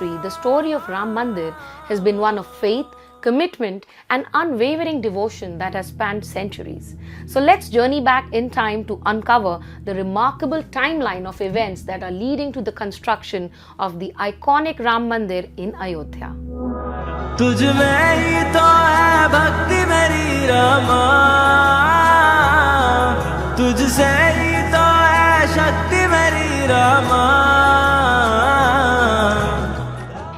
history, the story of Ram Mandir has been one of faith, commitment, and unwavering devotion that has spanned centuries. So let's journey back in time to uncover the remarkable timeline of events that are leading to the construction of the iconic Ram Mandir in Ayodhya. तुझ में ही तो है भक्ति मेरी रमा, तुझसे ही तो है शक्ति मेरी Rama.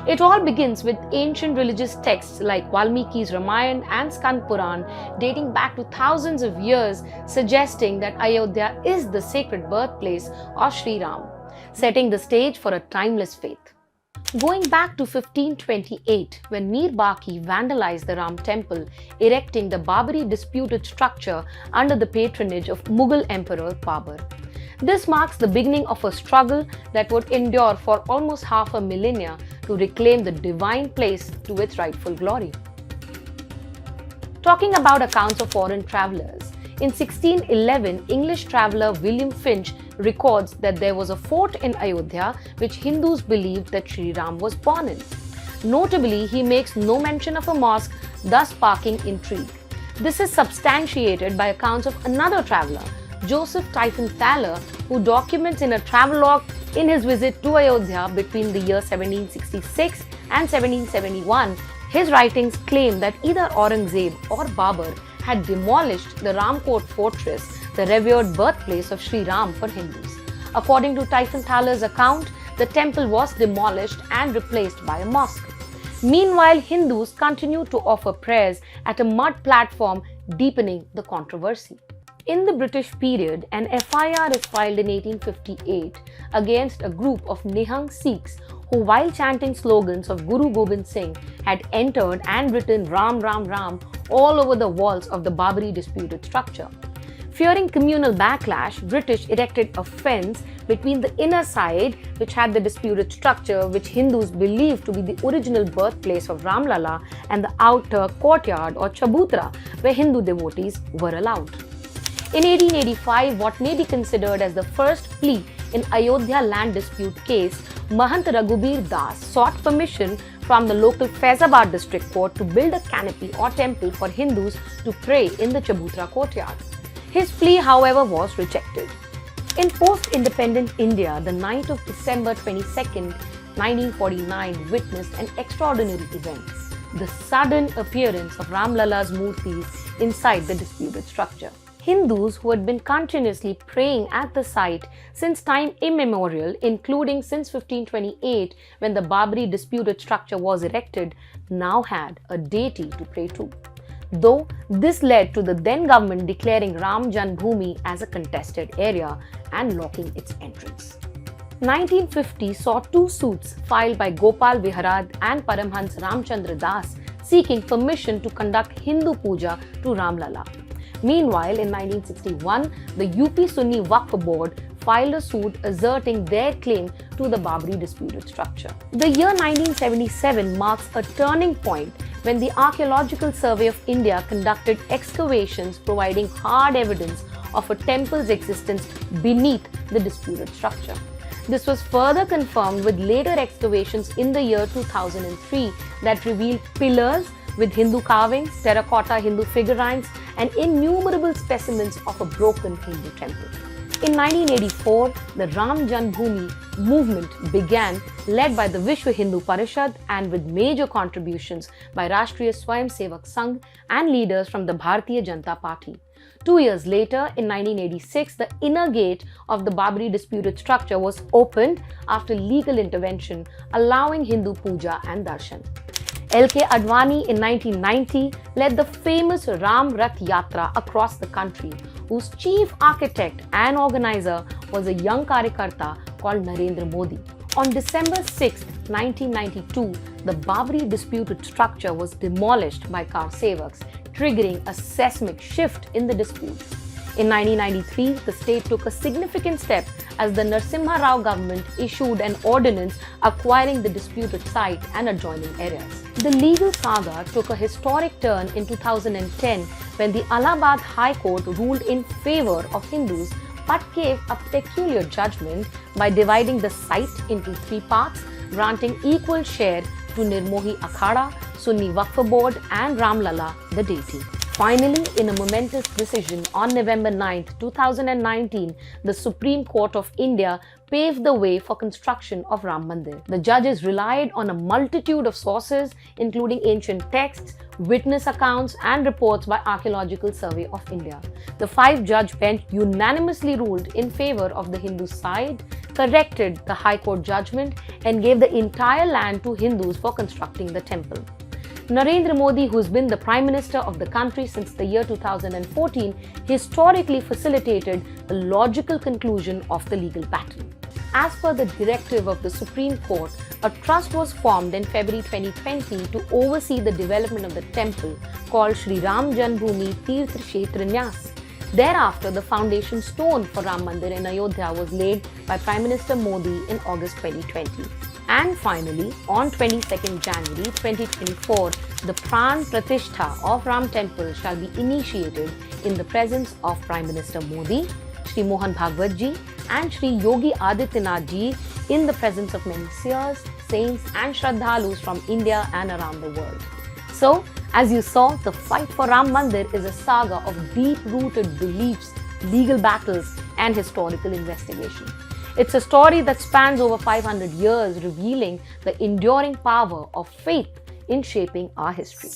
It all begins with ancient religious texts like Valmiki's Ramayana and Skanda Purana dating back to thousands of years, suggesting that Ayodhya is the sacred birthplace of Sri Ram, setting the stage for a timeless faith. Going back to 1528, when Mir Baqi vandalized the Ram temple, erecting the Babri disputed structure under the patronage of Mughal Emperor Babur. This marks the beginning of a struggle that would endure for almost half a millennia to reclaim the divine place to its rightful glory. Talking about accounts of foreign travelers, in 1611, English traveller William Finch records that there was a fort in Ayodhya which Hindus believed that Sri Ram was born in. Notably, he makes no mention of a mosque, thus sparking intrigue. This is substantiated by accounts of another traveller, Joseph Typhon Thaler, who documents in a travelogue in his visit to Ayodhya between the year 1766 and 1771. His writings claim that either Aurangzeb or Babur had demolished the Ramkot fortress, the revered birthplace of Sri Ram for Hindus. According to Typhon Thaler's account, the temple was demolished and replaced by a mosque. Meanwhile, Hindus continued to offer prayers at a mud platform, deepening the controversy. In the British period, an FIR is filed in 1858 against a group of Nihang Sikhs who, while chanting slogans of Guru Gobind Singh, had entered and written Ram Ram Ram all over the walls of the Babri disputed structure. Fearing communal backlash, British erected a fence between the inner side, which had the disputed structure which Hindus believed to be the original birthplace of Ram Lala, and the outer courtyard or chabutra, where Hindu devotees were allowed. In 1885, what may be considered as the first plea in Ayodhya land dispute case, Mahant Raghubir Das sought permission from the local Faizabad district court to build a canopy or temple for Hindus to pray in the Chabutra courtyard. His plea, however, was rejected. In post-independent India, the night of December 22, 1949 witnessed an extraordinary event: the sudden appearance of Ram Lala's murtis inside the disputed structure. Hindus who had been continuously praying at the site since time immemorial, including since 1528 when the Babri disputed structure was erected, now had a deity to pray to. Though this led to the then government declaring Ram Janmabhoomi as a contested area and locking its entrance. 1950 saw two suits filed by Gopal Viharad and Paramhans Ramchandra Das seeking permission to conduct Hindu puja to Ram Lala. Meanwhile, in 1961, the UP Sunni Waqf Board filed a suit asserting their claim to the Babri disputed structure. The year 1977 marks a turning point when the Archaeological Survey of India conducted excavations providing hard evidence of a temple's existence beneath the disputed structure. This was further confirmed with later excavations in the year 2003 that revealed pillars with Hindu carvings, terracotta Hindu figurines, and innumerable specimens of a broken Hindu temple. In 1984, the Ram Janmabhoomi movement began, led by the Vishwa Hindu Parishad and with major contributions by Rashtriya Swayamsevak Sangh and leaders from the Bharatiya Janata Party. 2 years later, in 1986, the inner gate of the Babri disputed structure was opened after legal intervention, allowing Hindu puja and darshan. L.K. Advani in 1990 led the famous Ram Rath Yatra across the country, whose chief architect and organizer was a young Karyakarta called Narendra Modi. On December 6, 1992, the Babri disputed structure was demolished by Kar Sevaks, triggering a seismic shift in the dispute. In 1993, the state took a significant step as the Narasimha Rao government issued an ordinance acquiring the disputed site and adjoining areas. The legal saga took a historic turn in 2010 when the Allahabad High Court ruled in favor of Hindus but gave a peculiar judgment by dividing the site into three parts, granting equal share to Nirmohi Akhada, Sunni Waqf Board and Ramlala, the deity. Finally, in a momentous decision on November 9, 2019, the Supreme Court of India paved the way for construction of Ram Mandir. The judges relied on a multitude of sources, including ancient texts, witness accounts and reports by Archaeological Survey of India. The 5-judge bench unanimously ruled in favor of the Hindu side, corrected the High Court judgment and gave the entire land to Hindus for constructing the temple. Narendra Modi, who has been the Prime Minister of the country since the year 2014, historically facilitated a logical conclusion of the legal battle. As per the directive of the Supreme Court, a trust was formed in February 2020 to oversee the development of the temple called Shri Ram Janmabhoomi Tirth Kshetra Nyas. Thereafter, the foundation stone for Ram Mandir in Ayodhya was laid by Prime Minister Modi in August 2020. And finally, on 22nd January 2024, the Pran Pratishtha of Ram Temple shall be initiated in the presence of Prime Minister Modi, Shri Mohan Bhagwat ji and Shri Yogi Adityanath ji, in the presence of many seers, saints and Shraddhalus from India and around the world. So, as you saw, the fight for Ram Mandir is a saga of deep-rooted beliefs, legal battles and historical investigation. It's a story that spans over 500 years, revealing the enduring power of faith in shaping our history.